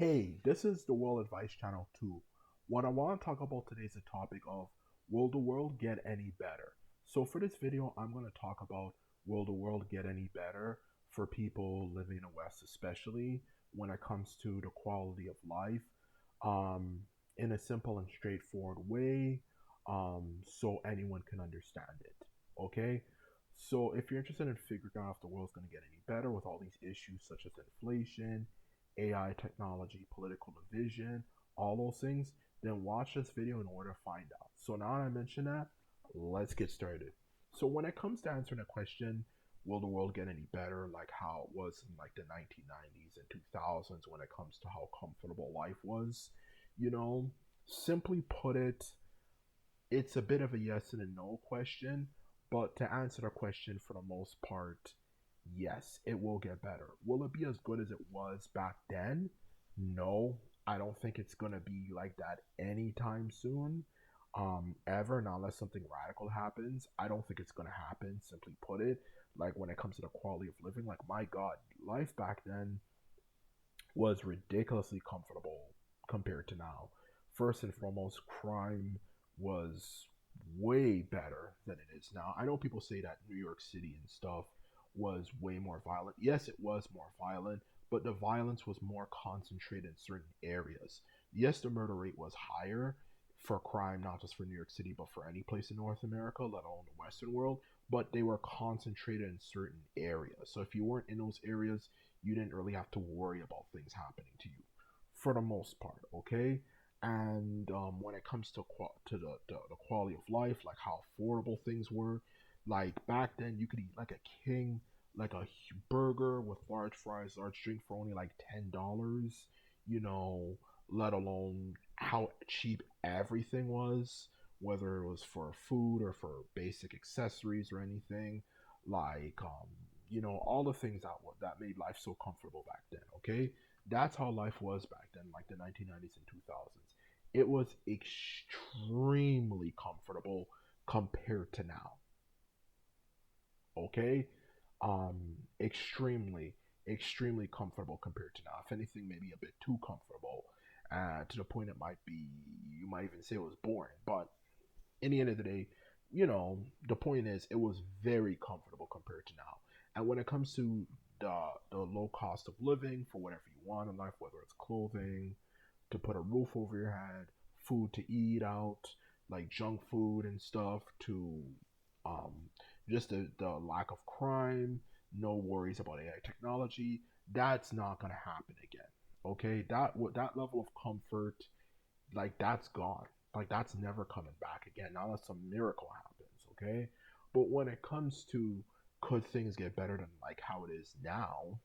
Hey, this is the World Advice Channel 2. What I want to talk about today is the topic of will the world get any better? So, for this video, I'm going to talk about will the world get any better for people living in the West, especially when it comes to the quality of life um, in a simple and straightforward way so anyone can understand it. Okay? So, if you're interested in figuring out if the world's going to get any better with all these issues such as inflation, AI technology, political division, all those things, then watch this video in order to find out. So now that I mentioned that, let's get started. So when it comes to answering a question, will the world get any better, like how it was in like the 1990s and 2000s when it comes to how comfortable life was, you know, simply put it, it's a bit of a yes and a no question, but to answer the question for the most part, yes, it will get better. Will it be as good as it was back then? No, I don't think it's gonna be like that anytime soon. Ever, not unless something radical happens. I don't think it's gonna happen, simply put it. Like when it comes to the quality of living, like my god, life back then was ridiculously comfortable compared to now. First and foremost, crime was way better than it is now. I know people say that New York City and stuff was way more violent. Yes, it was more violent, but the violence was more concentrated in certain areas. Yes, the murder rate was higher for crime, not just for New York City, but for any place in North America, let alone the Western world, but they were concentrated in certain areas. So if you weren't in those areas, you didn't really have to worry about things happening to you for the most part, okay? And when it comes to the quality of life, like how affordable things were, like back then you could eat like a king, like a burger with large fries, large drink for only like $10, you know, let alone how cheap everything was, whether it was for food or for basic accessories or anything, like all the things that made life so comfortable back then. Okay, that's how life was back then, like the 1990s and 2000s. It was extremely comfortable compared to now. Okay, extremely, extremely comfortable compared to now. If anything, maybe a bit too comfortable, to the point it might be. You might even say it was boring, but in the end of the day, the point is it was very comfortable compared to now. And when it comes to the low cost of living for whatever you want in life, whether it's clothing, to put a roof over your head, food to eat out, like junk food and stuff, to um, just the lack of crime, no worries about AI technology, that's not gonna happen again. Okay, that level of comfort, like that's gone. Like that's never coming back again. Now unless some miracle happens, okay? But when it comes to could things get better than like how it is now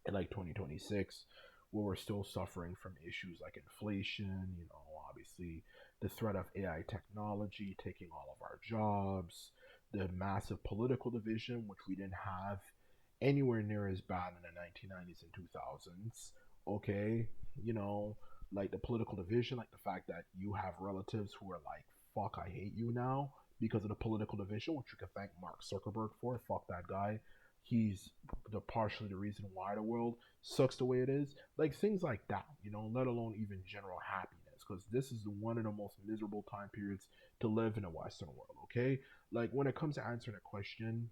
in like 2026, where we're still suffering from issues like inflation, obviously the threat of AI technology taking all of our jobs, the massive political division, which we didn't have anywhere near as bad in the 1990s and 2000s. Okay, you know, like the political division, like the fact that you have relatives who are like, fuck, I hate you now because of the political division, which you can thank Mark Zuckerberg for. Fuck that guy. He's partially the reason why the world sucks the way it is. Like things like that, let alone even general happiness. Because this is one of the most miserable time periods to live in a Western world, okay? Like when it comes to answering a question,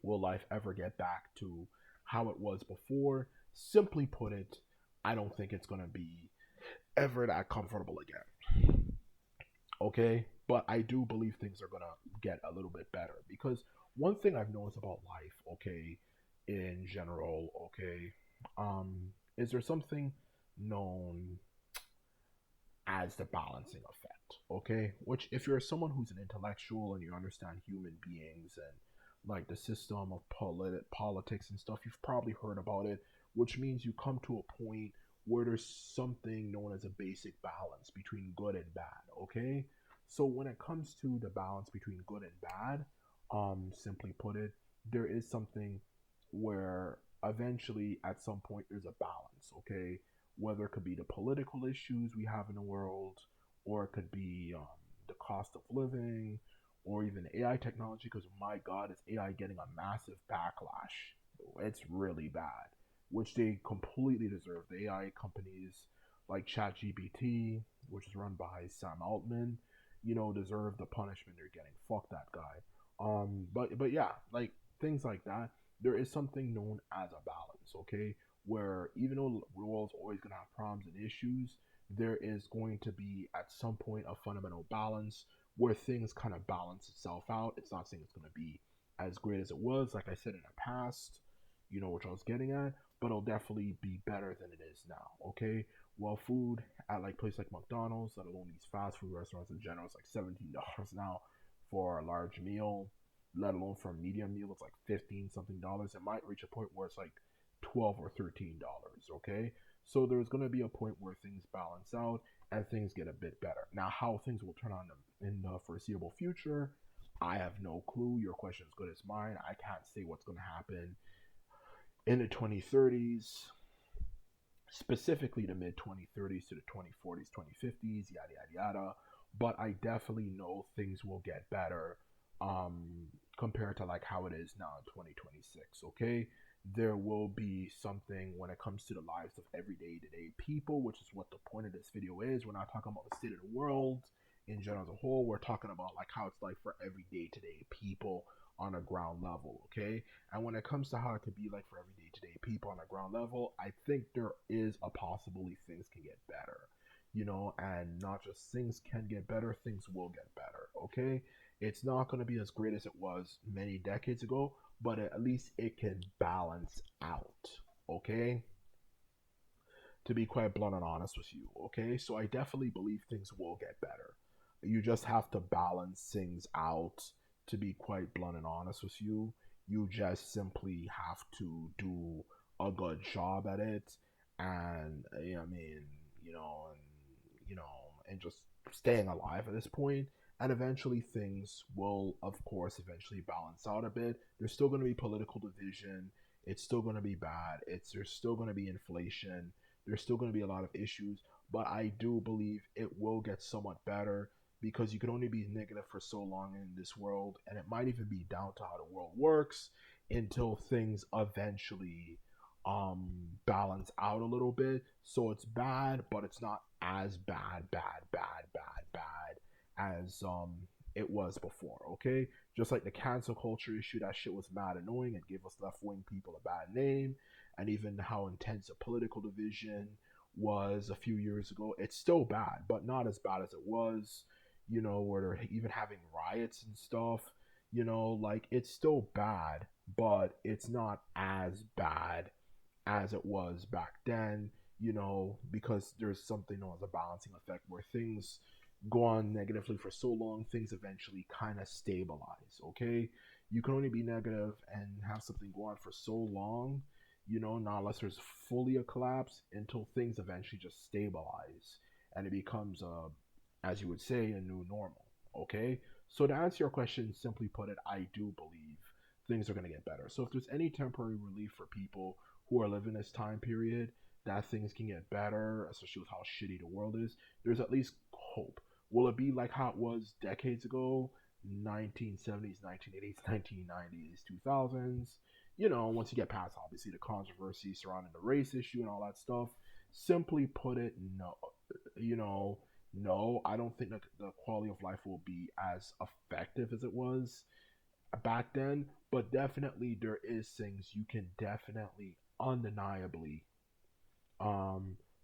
will life ever get back to how it was before? Simply put it, I don't think it's gonna be ever that comfortable again. Okay? But I do believe things are gonna get a little bit better because one thing I've noticed about life, okay, in general, okay, is there something known as the balancing effect, okay? Which, if you're someone who's an intellectual and you understand human beings and like the system of politics and stuff, you've probably heard about it, which means you come to a point where there's something known as a basic balance between good and bad, okay? So when it comes to the balance between good and bad, simply put it, there is something where eventually at some point there's a balance, okay? Whether it could be the political issues we have in the world, or it could be the cost of living, or even AI technology. Because my God, is AI getting a massive backlash? It's really bad. which they completely deserve. The AI companies like ChatGPT, which is run by Sam Altman, deserve the punishment they're getting. Fuck that guy. But yeah, like things like that. There is something known as a balance, okay? Where even though the world's always gonna have problems and issues, there is going to be at some point a fundamental balance where things kind of balance itself out. It's not saying it's gonna be as great as it was, like I said in the past, which I was getting at, but it'll definitely be better than it is now, okay? Well, food at like places like McDonald's, let alone these fast food restaurants in general, it's like $17 now for a large meal, let alone for a medium meal, it's like 15 something dollars. It might reach a point where it's like 12 or $13, okay? So there's going to be a point where things balance out and things get a bit better. Now, how things will turn on in the foreseeable future, I have no clue. Your question is good as mine. I can't say what's going to happen in the 2030s, specifically the mid 2030s to the 2040s, 2050s, yada yada yada. But I definitely know things will get better compared to like how it is now in 2026. Okay, there will be something when it comes to the lives of everyday today people, which is what the point of this video is. We're not talking about the state of the world in general as a whole. We're talking about like how it's like for everyday today people on a ground level, okay? And when it comes to how it could be like for everyday today people on a ground level, I think there is a possibility things can get better, and not just things can get better, things will get better, okay? It's not going to be as great as it was many decades ago, but at least it can balance out, okay? To be quite blunt and honest with you, okay? So I definitely believe things will get better. You just have to balance things out. To be quite blunt and honest with you, you just simply have to do a good job at it, and I mean, and just staying alive at this point, and eventually things will, of course, eventually balance out a bit. There's still going to be political division. It's still going to be bad. There's still going to be inflation. There's still going to be a lot of issues, but I do believe it will get somewhat better because you can only be negative for so long in this world, and it might even be down to how the world works until things eventually balance out a little bit. So it's bad, but it's not as bad as it was before, okay? Just like the cancel culture issue, that shit was mad annoying and gave us left wing people a bad name, and even how intense a political division was a few years ago. It's still bad, but not as bad as it was, where they're even having riots and stuff, like it's still bad, but it's not as bad as it was back then, because there's something known as a balancing effect where things go on negatively for so long, things eventually kind of stabilize, okay? You can only be negative and have something go on for so long, not unless there's fully a collapse, until things eventually just stabilize and it becomes as you would say, a new normal, okay? So to answer your question, simply put it, I do believe things are going to get better. So if there's any temporary relief for people who are living this time period, that things can get better, especially with how shitty the world is, there's at least hope. Will it be like how it was decades ago, 1970s, 1980s, 1990s, 2000s? Once you get past obviously the controversy surrounding the race issue and all that stuff, simply put it, no. No, I don't think that the quality of life will be as effective as it was back then, but definitely there is things you can definitely undeniably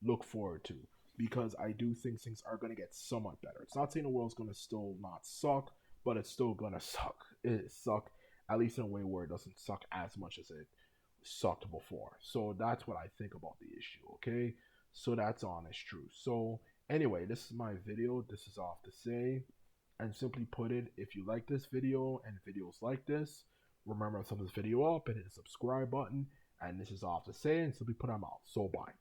look forward to, because I do think things are going to get somewhat better. It's not saying the world's going to still not suck, but it's still going to suck. It suck, at least in a way where it doesn't suck as much as it sucked before. So that's what I think about the issue, okay? So that's honest truth. So anyway, this is my video. This is all to say. And simply put it, if you like this video and videos like this, remember to thumb this video up and hit the subscribe button. And this is all to say, and simply put, I'm out. So bye.